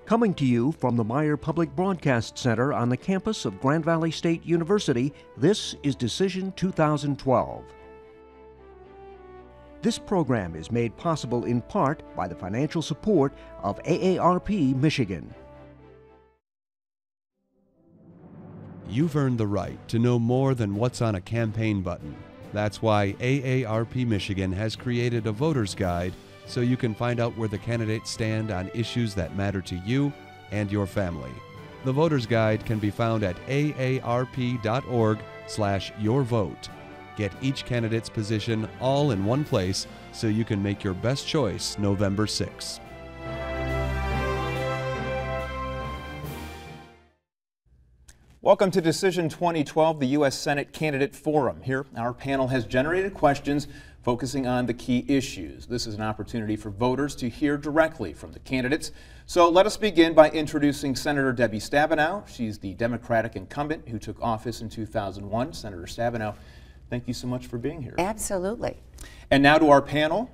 Coming to you from the Meyer Public Broadcast Center on the campus of Grand Valley State University, this is Decision 2012. This program is made possible in part by the financial support of AARP Michigan. You've earned the right to know more than what's on a campaign button. That's why AARP Michigan has created a voter's guide so you can find out where the candidates stand on issues that matter to you and your family. The voter's guide can be found at aarp.org/yourvote. Get each candidate's position all in one place so you can make your best choice November 6. Welcome to Decision 2012, the U.S. Senate Candidate Forum. Here, our panel has generated questions focusing on the key issues. This is an opportunity for voters to hear directly from the candidates. So let us begin by introducing Senator Debbie Stabenow. She's the Democratic incumbent who took office in 2001. Senator Stabenow, thank you so much for being here. Absolutely. And now to our panel.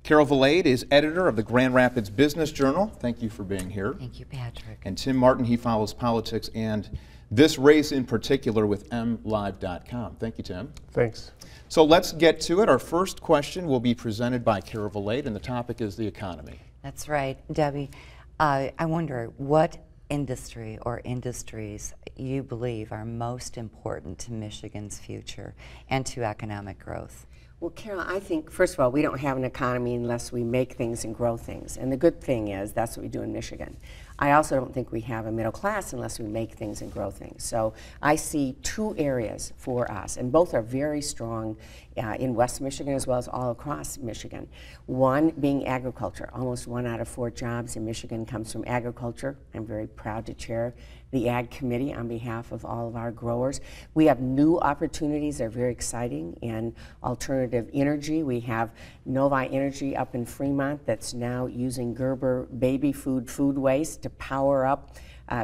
Carol Valade is editor of the Grand Rapids Business Journal. Thank you for being here. Thank you, Patrick. And Tim Martin, he follows politics and this race in particular with MLive.com. Thank you, Tim. Thanks. So let's get to it. Our first question will be presented by Carol Valade, and the topic is the economy. That's right. Debbie, I wonder what industry or industries you believe are most important to Michigan's future and to economic growth. Well, Carol, I think, first of all, we don't have an economy unless we make things and grow things. And the good thing is that's what we do in Michigan. I also don't think we have a middle class unless we make things and grow things. So I see two areas for us, and both are very strong in West Michigan as well as all across Michigan. One being agriculture. Almost 1 out of 4 jobs in Michigan comes from agriculture. I'm very proud to chair the Ag Committee on behalf of all of our growers. We have new opportunities that are very exciting in alternative energy. We have Novi Energy up in Fremont that's now using Gerber baby food waste to power up,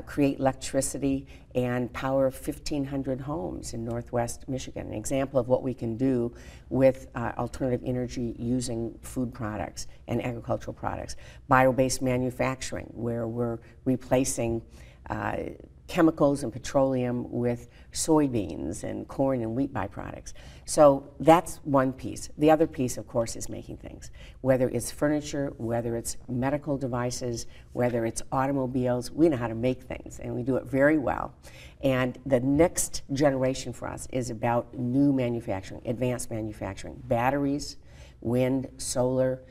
create electricity and power 1,500 homes in Northwest Michigan. An example of what we can do with alternative energy using food products and agricultural products. Bio-based manufacturing, where we're replacing chemicals and petroleum with soybeans and corn and wheat byproducts. So that's one piece. The other piece, of course, is making things. Whether it's furniture, whether it's medical devices, whether it's automobiles, we know how to make things, and we do it very well. And the next generation for us is about new manufacturing, advanced manufacturing, batteries, wind, solar,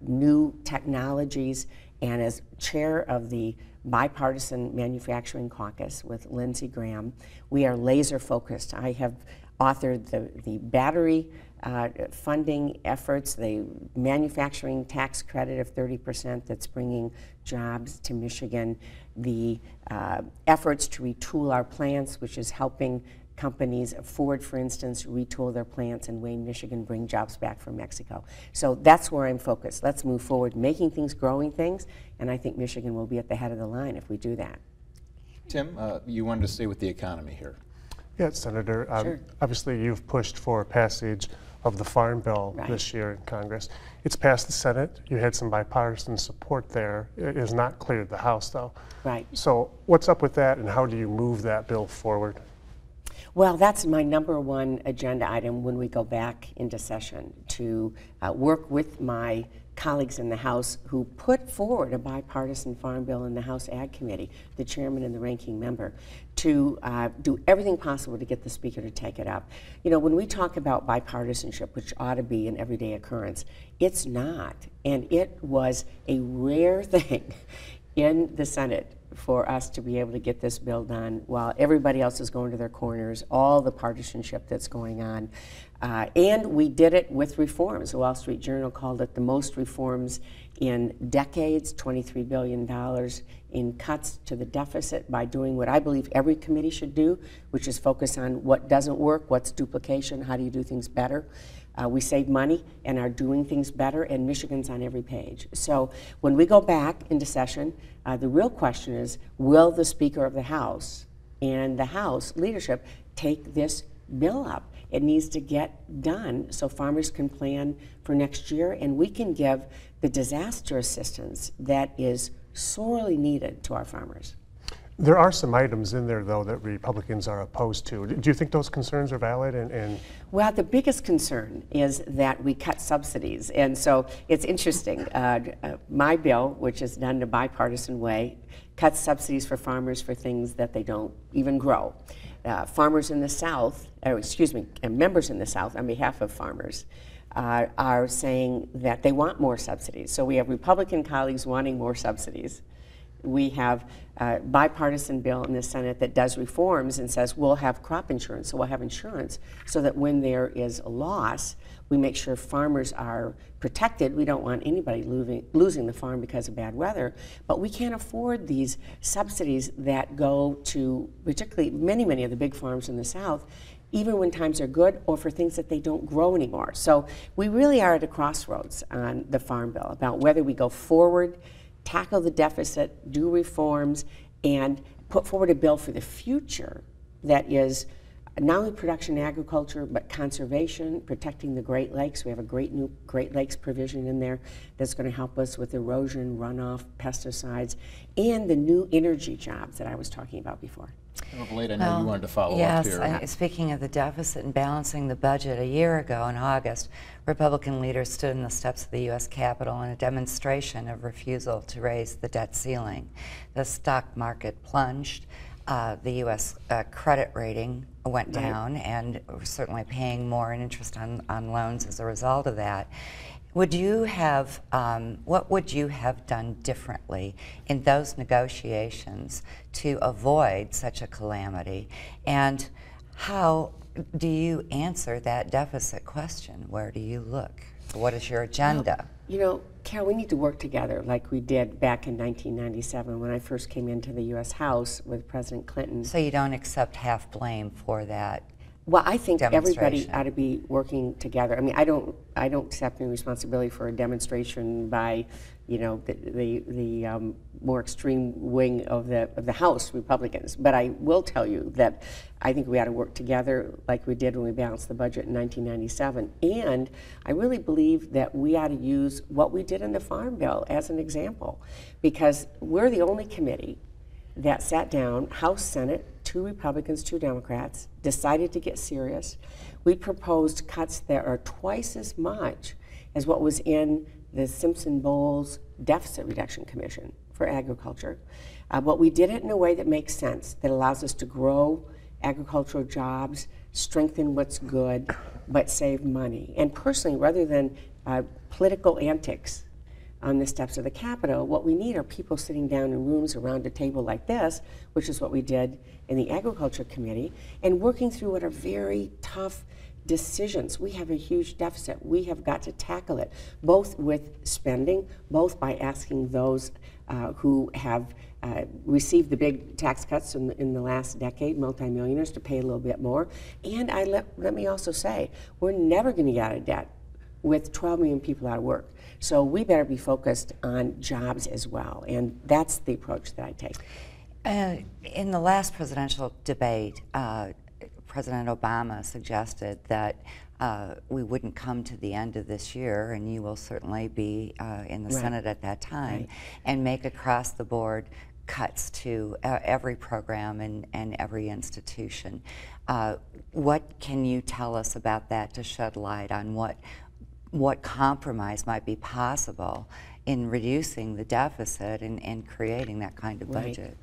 new technologies. And as chair of the Bipartisan Manufacturing Caucus with Lindsey Graham, we are laser focused. I have authored the battery funding efforts, the manufacturing tax credit of 30% that's bringing jobs to Michigan, the efforts to retool our plants, which is helping companies, Ford, for instance, retool their plants in Wayne, Michigan, bring jobs back from Mexico. So that's where I'm focused. Let's move forward, making things, growing things, and I think Michigan will be at the head of the line if we do that. Tim, you wanted to stay with the economy here. Yeah, Senator. Sure. Obviously, you've pushed for passage of the Farm Bill this year in Congress. It's passed the Senate. You had some bipartisan support there. It has not cleared the House, though. Right. So what's up with that, and how do you move that bill forward? Well, that's my #1 agenda item when we go back into session, to work with my colleagues in the House who put forward a bipartisan farm bill in the House Ag Committee, the chairman and the ranking member, to do everything possible to get the Speaker to take it up. You know, when we talk about bipartisanship, which ought to be an everyday occurrence, it's not. And it was a rare thing in the Senate for us to be able to get this bill done while everybody else is going to their corners, all the partisanship that's going on. And we did it with reforms. The Wall Street Journal called it the most reforms in decades, $23 billion in cuts to the deficit by doing what I believe every committee should do, which is focus on what doesn't work, what's duplication, how do you do things better. We save money and are doing things better, and Michigan's on every page. So when we go back into session, the real question is, will the Speaker of the House and the House leadership take this bill up? It needs to get done so farmers can plan for next year, and we can give the disaster assistance that is sorely needed to our farmers. There are some items in there, though, that Republicans are opposed to. Do you think those concerns are valid? Well, the biggest concern is that we cut subsidies. And so it's interesting. My bill, which is done in a bipartisan way, cuts subsidies for farmers for things that they don't even grow. Farmers in the South, members in the South on behalf of farmers, are saying that they want more subsidies. So we have Republican colleagues wanting more subsidies. We have a bipartisan bill in the Senate that does reforms and says we'll have crop insurance, so we'll have insurance so that when there is a loss, we make sure farmers are protected. We don't want anybody losing the farm because of bad weather, but we can't afford these subsidies that go to particularly many of the big farms in the South, even when times are good, or for things that they don't grow anymore. So we really are at a crossroads on the Farm Bill about whether we go forward, tackle the deficit, do reforms, and put forward a bill for the future that is not only production agriculture, but conservation, protecting the Great Lakes. We have a great new Great Lakes provision in there that's going to help us with erosion, runoff, pesticides, and the new energy jobs that I was talking about before. Blade, I know you wanted to follow up here. Yes, speaking of the deficit and balancing the budget, a year ago in August, Republican leaders stood in the steps of the U.S. Capitol in a demonstration of refusal to raise the debt ceiling. The stock market plunged. The U.S. Credit rating went down, and we're certainly paying more in interest on loans as a result of that. Would you have, what would you have done differently in those negotiations to avoid such a calamity? And how do you answer that deficit question? Where do you look? What is your agenda? Well, you know, Carol, we need to work together like we did back in 1997 when I first came into the U.S. House with President Clinton. So you don't accept half blame for that? Well, I think everybody ought to be working together. I mean, I don't accept any responsibility for a demonstration by, you know, the more extreme wing of the House Republicans. But I will tell you that I think we ought to work together like we did when we balanced the budget in 1997. And I really believe that we ought to use what we did in the Farm Bill as an example, because we're the only committee that sat down, House, Senate, 2 Republicans, 2 Democrats, decided to get serious. We proposed cuts that are twice as much as what was in the Simpson-Bowles Deficit Reduction Commission for agriculture. But we did it in a way that makes sense, that allows us to grow agricultural jobs, strengthen what's good, but save money. And personally, rather than political antics on the steps of the Capitol, what we need are people sitting down in rooms around a table like this, which is what we did in the Agriculture Committee, and working through what are very tough decisions. We have a huge deficit. We have got to tackle it, both with spending, both by asking those who have received the big tax cuts in the last decade, multimillionaires, to pay a little bit more. And let me also say, we're never going to get out of debt with 12 million people out of work. So we better be focused on jobs as well, and that's the approach that I take. In the last presidential debate, President Obama suggested that we wouldn't come to the end of this year, and you will certainly be in the Senate at that time, and make across-the-board cuts to every program and every institution. What can you tell us about that to shed light on what compromise might be possible in reducing the deficit and creating that kind of budget?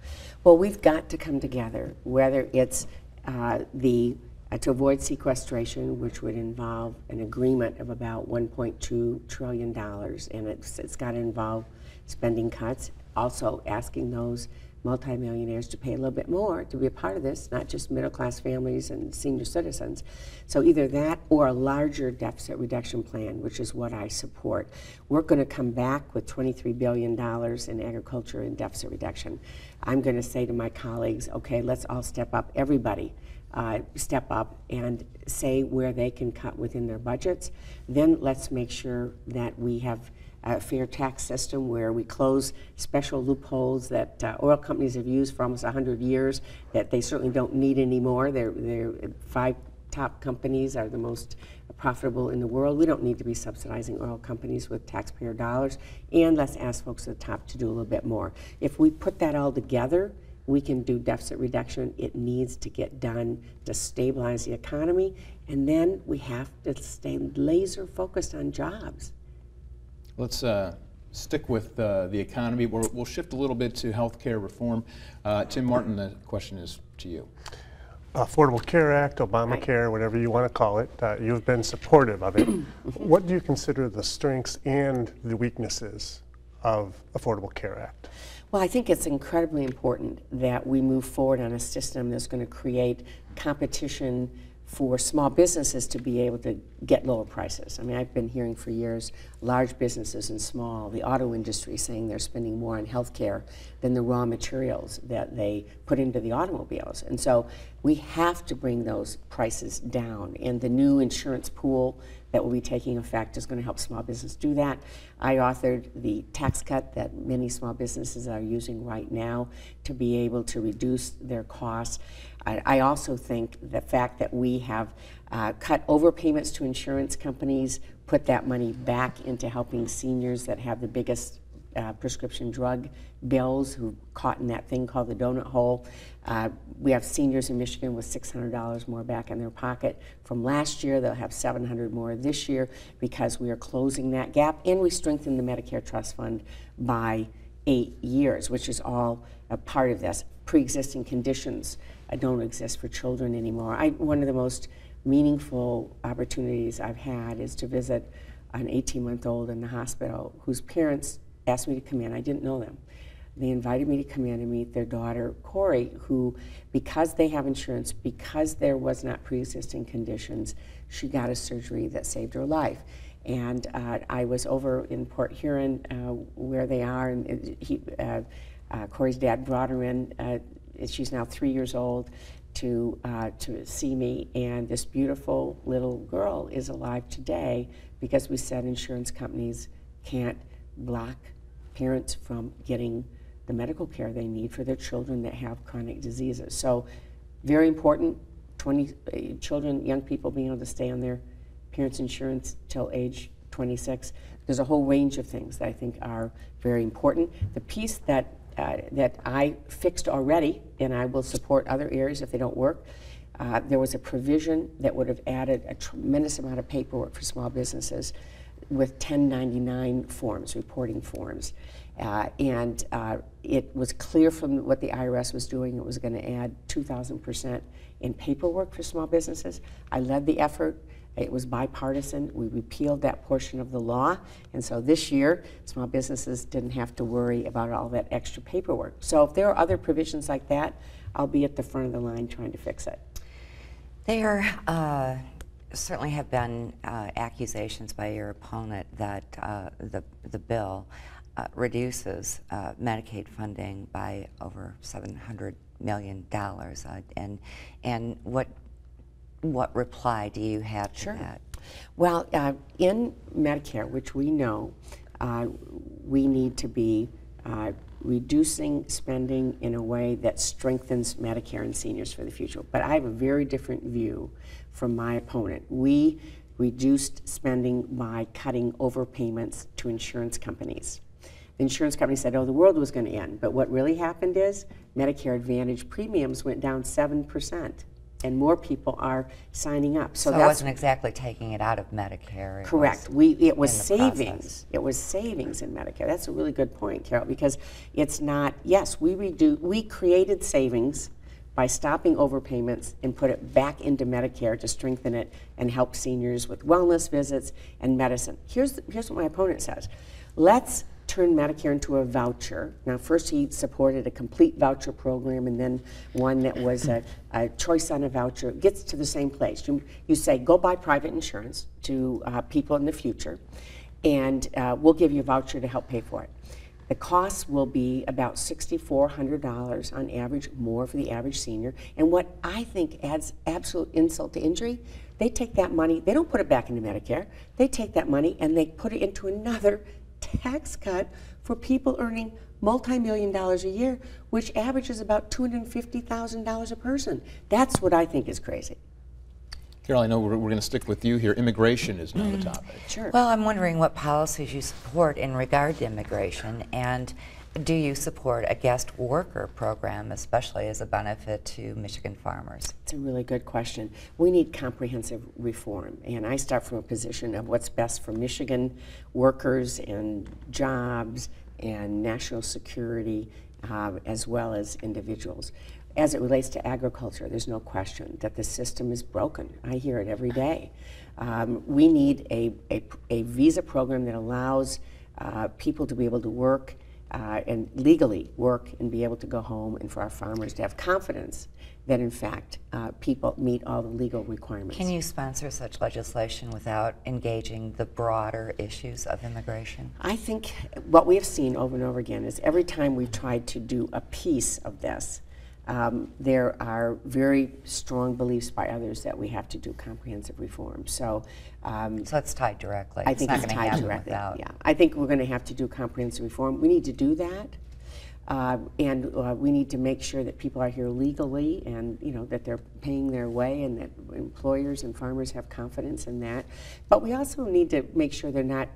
Well, we've got to come together, whether it's to avoid sequestration, which would involve an agreement of about $1.2 trillion, and it's got to involve spending cuts, also asking those multimillionaires to pay a little bit more to be a part of this, not just middle-class families and senior citizens. So either that or a larger deficit reduction plan, which is what I support. We're going to come back with $23 billion in agriculture and deficit reduction. I'm going to say to my colleagues, okay, let's all step up, everybody step up and say where they can cut within their budgets. Then let's make sure that we have a fair tax system where we close special loopholes that oil companies have used for almost 100 years that they certainly don't need anymore. They're top companies are the most profitable in the world. We don't need to be subsidizing oil companies with taxpayer dollars, and let's ask folks at the top to do a little bit more. If we put that all together, we can do deficit reduction. It needs to get done to stabilize the economy, and then we have to stay laser focused on jobs. Let's stick with the economy. We'll shift a little bit to health care reform. Tim Martin, the question is to you. Affordable Care Act, Obamacare, whatever you want to call it, you've been supportive of it. What do you consider the strengths and the weaknesses of Affordable Care Act? Well, I think it's incredibly important that we move forward on a system that's going to create competition for small businesses to be able to get lower prices. I mean, I've been hearing for years large businesses and small, the auto industry saying they're spending more on healthcare than the raw materials that they put into the automobiles. And so we have to bring those prices down. And the new insurance pool that will be taking effect is going to help small business do that. I authored the tax cut that many small businesses are using right now to be able to reduce their costs. I also think the fact that we have cut overpayments to insurance companies, put that money back into helping seniors that have the biggest prescription drug bills, who caught in that thing called the donut hole. We have seniors in Michigan with $600 more back in their pocket from last year. They'll have $700 more this year because we are closing that gap, and we strengthened the Medicare Trust Fund by 8 years, which is all a part of this. Pre-existing conditions don't exist for children anymore. One of the most meaningful opportunities I've had is to visit an 18-month-old in the hospital whose parents asked me to come in. I didn't know them. They invited me to come in and meet their daughter, Corey, who, because they have insurance, because there was not pre-existing conditions, she got a surgery that saved her life. And I was over in Port Huron where they are, and Corey's dad brought her in. She's now 3 years old to see me, and this beautiful little girl is alive today because we said insurance companies can't block parents from getting the medical care they need for their children that have chronic diseases. So very important, 20 children, young people being able to stay on their parents' insurance till age 26. There's a whole range of things that I think are very important. The piece that I fixed already, and I will support other areas if they don't work, there was a provision that would have added a tremendous amount of paperwork for small businesses with 1099 forms, reporting forms. And it was clear from what the IRS was doing, it was going to add 2,000% in paperwork for small businesses. I led the effort. It was bipartisan. We repealed that portion of the law. And so this year, small businesses didn't have to worry about all that extra paperwork. So if there are other provisions like that, I'll be at the front of the line trying to fix it. There certainly have been accusations by your opponent that the bill reduces Medicaid funding by over $700 million. And what reply do you have to that? Well, in Medicare, which we know we need to be reducing spending in a way that strengthens Medicare and seniors for the future. But I have a very different view from my opponent. We reduced spending by cutting overpayments to insurance companies. The insurance company said, oh, the world was going to end. But what really happened is Medicare Advantage premiums went down 7%. And more people are signing up. So it wasn't exactly taking it out of Medicare. Correct. It was savings. It was savings in Medicare. That's a really good point, Carol, because it's not, yes, we created savings by stopping overpayments and put it back into Medicare to strengthen it and help seniors with wellness visits and medicine. Here's what my opponent says. Let's turn Medicare into a voucher. Now, first he supported a complete voucher program and then one that was a choice on a voucher. It gets to the same place. You say, go buy private insurance to people in the future, and we'll give you a voucher to help pay for it. The cost will be about $6,400 on average, more for the average senior. And what I think adds absolute insult to injury, they take that money, they don't put it back into Medicare, they take that money and they put it into another tax cut for people earning multi-million dollars a year, which averages about $250,000 a person. That's what I think is crazy. Carol, I know we're going to stick with you here. Immigration is now the topic. Sure. Well, I'm wondering what policies you support in regard to immigration, and do you support a guest worker program, especially as a benefit to Michigan farmers? It's a really good question. We need comprehensive reform, and I start from a position of what's best for Michigan workers and jobs and national security, as well as individuals. As it relates to agriculture, there's no question that the system is broken. I hear it every day. We need a visa program that allows people to be able to work and legally work and be able to go home, and for our farmers to have confidence that in fact people meet all the legal requirements. Can you sponsor such legislation without engaging the broader issues of immigration? I think what we have seen over and over again is every time we tried to do a piece of this, there are very strong beliefs by others that we have to do comprehensive reform. So it's tied directly. I think not it's gonna tied happen directly. without. Yeah, I think we're going to have to do comprehensive reform. We need to do that, and we need to make sure that people are here legally, and that they're paying their way, and that employers and farmers have confidence in that. But we also need to make sure they're not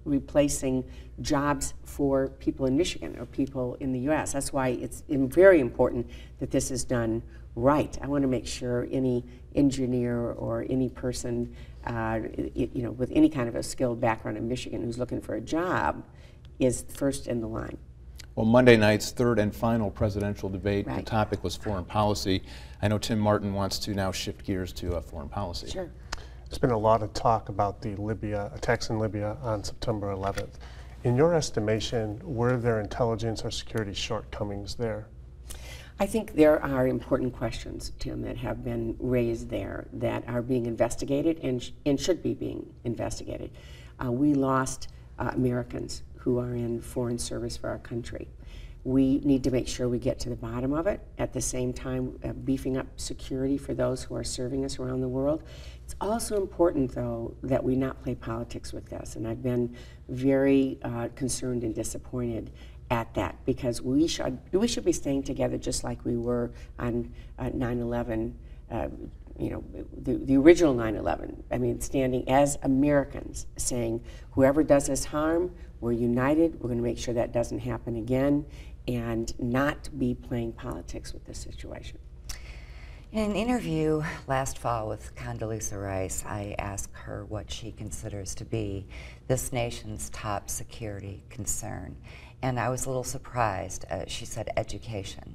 replacing jobs for people in Michigan or people in the U.S. That's why it's very important that this is done right. I want to make sure any engineer or any person with any kind of a skilled background in Michigan who's looking for a job is first in the line. Well, Monday night's third and final presidential debate, Right. the topic was foreign policy. I know Tim Martin wants to now shift gears to foreign policy. Sure. There's been a lot of talk about the attacks in Libya on September 11th. In your estimation, were there intelligence or security shortcomings there? I think there are important questions, Tim, that have been raised there that are being investigated and should be being investigated. We lost Americans who are in foreign service for our country. We need to make sure we get to the bottom of it, at the same time beefing up security for those who are serving us around the world. It's also important, though, that we not play politics with this, and I've been very concerned and disappointed at that, because we should be staying together just like we were on 9/11, the original 9/11. I mean, standing as Americans, saying whoever does us harm, we're united. We're going to make sure that doesn't happen again, and not be playing politics with this situation. In an interview last fall with Condoleezza Rice, I asked her what she considers to be this nation's top security concern. And I was a little surprised. She said education.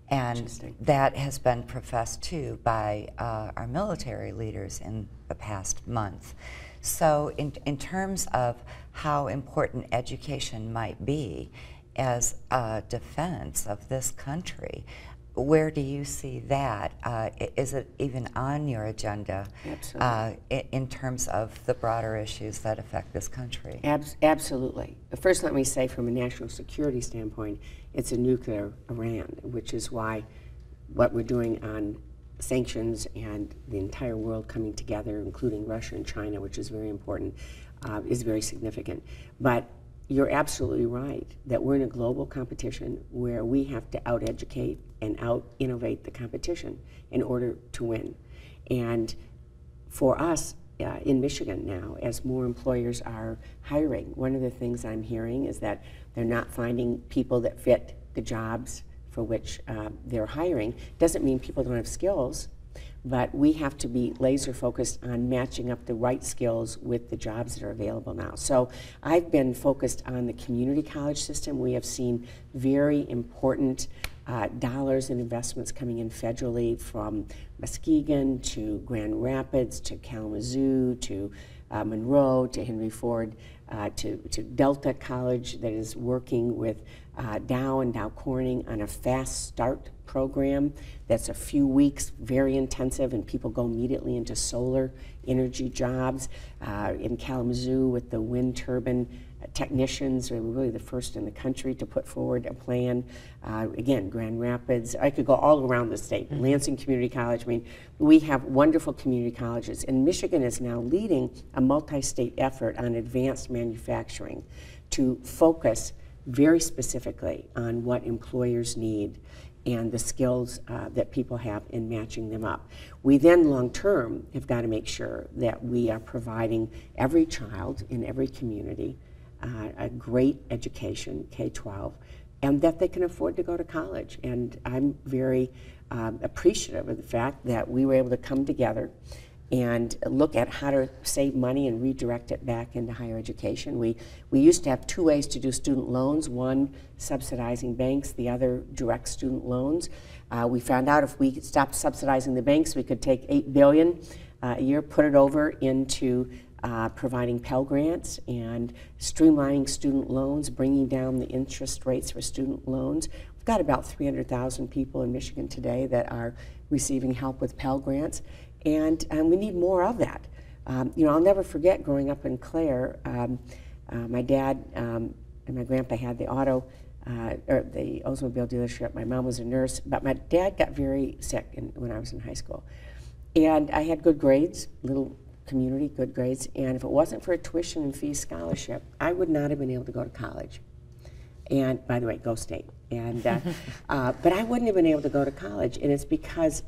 And that has been professed too by our military leaders in the past month. So in terms of how important education might be as a defense of this country, where do you see that? Is it even on your agenda? Absolutely. In terms of the broader issues that affect this country? Absolutely. First, let me say from a national security standpoint, it's a nuclear Iran, which is why what we're doing on sanctions and the entire world coming together, including Russia and China, which is very important, is very significant. But you're absolutely right that we're in a global competition where we have to out-educate and out-innovate the competition in order to win. And for us in Michigan now, as more employers are hiring, one of the things I'm hearing is that they're not finding people that fit the jobs for which they're hiring. Doesn't mean people don't have skills, but we have to be laser focused on matching up the right skills with the jobs that are available now. So I've been focused on the community college system. We have seen very important dollars and investments coming in federally, from Muskegon to Grand Rapids to Kalamazoo to Monroe to Henry Ford to Delta College, that is working with Dow and Dow Corning on a fast start program that's a few weeks, very intensive, and people go immediately into solar energy jobs. In Kalamazoo with the wind turbine technicians, we're really the first in the country to put forward a plan. Again, Grand Rapids, I could go all around the state. Lansing Community College, I mean, we have wonderful community colleges, and Michigan is now leading a multi-state effort on advanced manufacturing to focus very specifically on what employers need. and the skills that people have in matching them up. We then, long term, have got to make sure that we are providing every child in every community a great education, K-12, and that they can afford to go to college. And I'm very appreciative of the fact that we were able to come together and look at how to save money and redirect it back into higher education. We used to have two ways to do student loans, one subsidizing banks, the other direct student loans. We found out if we stopped subsidizing the banks, we could take $8 billion a year, put it over into providing Pell Grants and streamlining student loans, bringing down the interest rates for student loans. We've got about 300,000 people in Michigan today that are receiving help with Pell Grants. And we need more of that. You know, I'll never forget growing up in Clare. My dad and my grandpa had the or the Oldsmobile dealership. My mom was a nurse, but my dad got very sick when I was in high school. And I had good grades, little community, good grades. And if it wasn't for a tuition and fee scholarship, I would not have been able to go to college. And by the way, go State. And but I wouldn't have been able to go to college, and it's because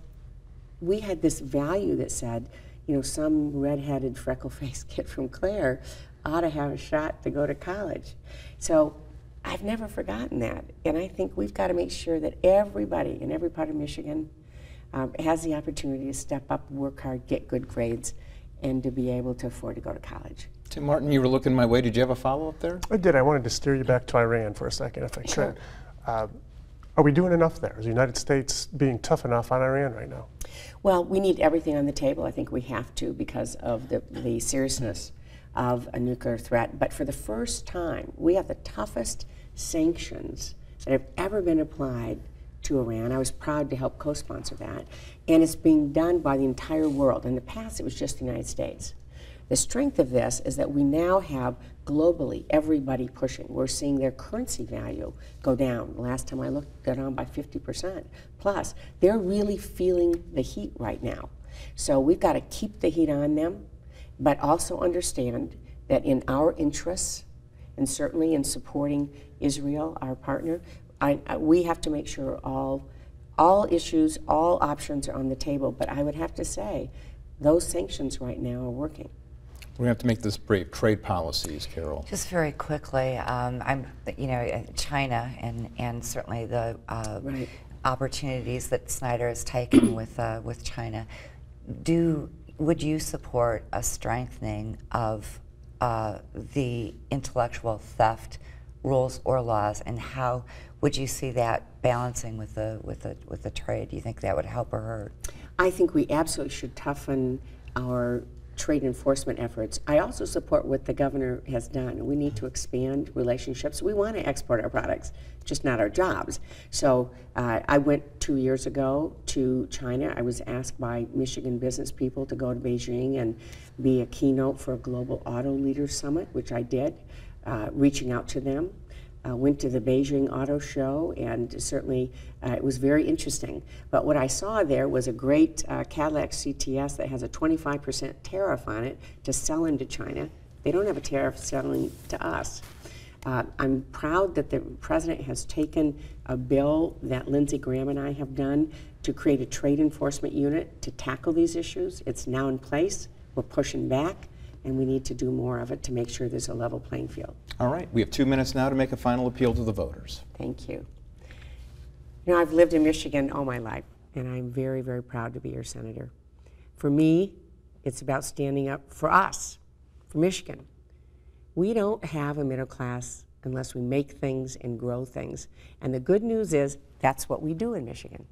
we had this value that said, you know, some redheaded, freckle-faced kid from Clare ought to have a shot to go to college. So I've never forgotten that. And I think we've got to make sure that everybody in every part of Michigan has the opportunity to step up, work hard, get good grades, and to be able to afford to go to college. Tim Martin, you were looking my way. Did you have a follow-up there? I did. I wanted to steer you back to Iran for a second, if I could. Are we doing enough there? Is the United States being tough enough on Iran right now? Well, we need everything on the table. I think we have to because of the seriousness of a nuclear threat. But for the first time, we have the toughest sanctions that have ever been applied to Iran. I was proud to help co-sponsor that. And it's being done by the entire world. In the past, it was just the United States. The strength of this is that we now have globally everybody pushing. We're seeing their currency value go down. The last time I looked, they're down by 50%. Plus, they're really feeling the heat right now. So we've got to keep the heat on them, but also understand that in our interests, and certainly in supporting Israel, our partner, we have to make sure all issues, all options are on the table. But I would have to say, those sanctions right now are working. We're going to have to make this brief. Trade policies, Carol. Just very quickly, you know, China and certainly the opportunities that Snyder has taken with China. Would you support a strengthening of the intellectual theft rules or laws, and how would you see that balancing with the trade? Do you think that would help or hurt? I think we absolutely should toughen our trade enforcement efforts. I also support what the governor has done. We need to expand relationships. We want to export our products, just not our jobs. So I went 2 years ago to China. I was asked by Michigan business people to go to Beijing and be a keynote for a Global Auto Leaders Summit, which I did, reaching out to them. Went to the Beijing Auto Show, and certainly it was very interesting. But what I saw there was a great Cadillac CTS that has a 25% tariff on it to sell into China. They don't have a tariff selling to us. I'm proud that the president has taken a bill that Lindsey Graham and I have done to create a trade enforcement unit to tackle these issues. It's now in place. We're pushing back, and we need to do more of it to make sure there's a level playing field. All right, we have 2 minutes now to make a final appeal to the voters. Thank you. You know, I've lived in Michigan all my life, and I'm very, very proud to be your senator. For me, it's about standing up for us, for Michigan. We don't have a middle class unless we make things and grow things. And the good news is that's what we do in Michigan.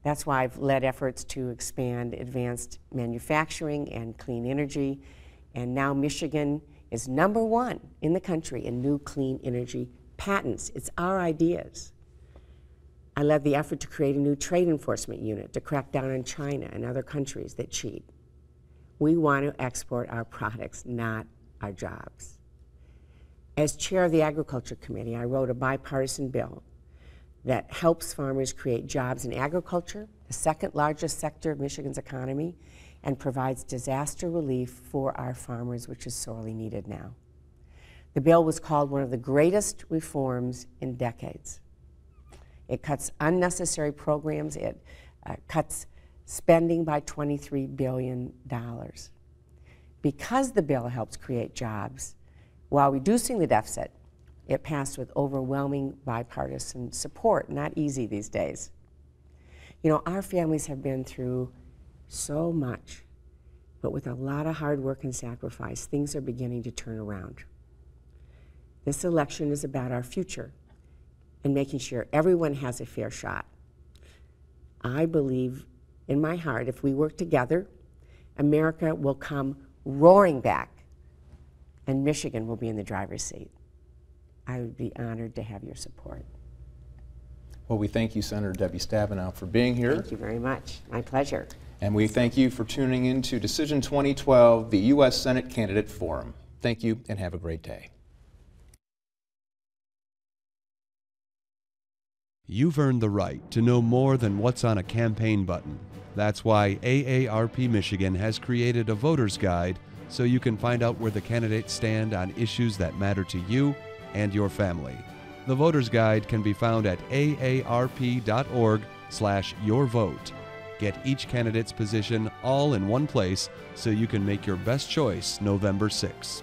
That's why I've led efforts to expand advanced manufacturing and clean energy. And now Michigan is #1 in the country in new clean energy patents. It's our ideas. I led the effort to create a new trade enforcement unit to crack down on China and other countries that cheat. We want to export our products, not our jobs. As chair of the Agriculture Committee, I wrote a bipartisan bill that helps farmers create jobs in agriculture, the second largest sector of Michigan's economy, and provides disaster relief for our farmers, which is sorely needed now. The bill was called one of the greatest reforms in decades. It cuts unnecessary programs. It cuts spending by $23 billion. Because the bill helps create jobs while reducing the deficit, it passed with overwhelming bipartisan support. Not easy these days. You know, our families have been through so much, but with a lot of hard work and sacrifice, things are beginning to turn around. This election is about our future and making sure everyone has a fair shot. I believe in my heart, if we work together, America will come roaring back, and Michigan will be in the driver's seat. I would be honored to have your support. Well, we thank you, Senator Debbie Stabenow, for being here. Thank you very much. My pleasure. And we thank you for tuning in to Decision 2012, the U.S. Senate Candidate Forum. Thank you, and have a great day. You've earned the right to know more than what's on a campaign button. That's why AARP Michigan has created a voter's guide so you can find out where the candidates stand on issues that matter to you and your family. The voter's guide can be found at aarp.org/yourvote. Get each candidate's position all in one place so you can make your best choice November 6.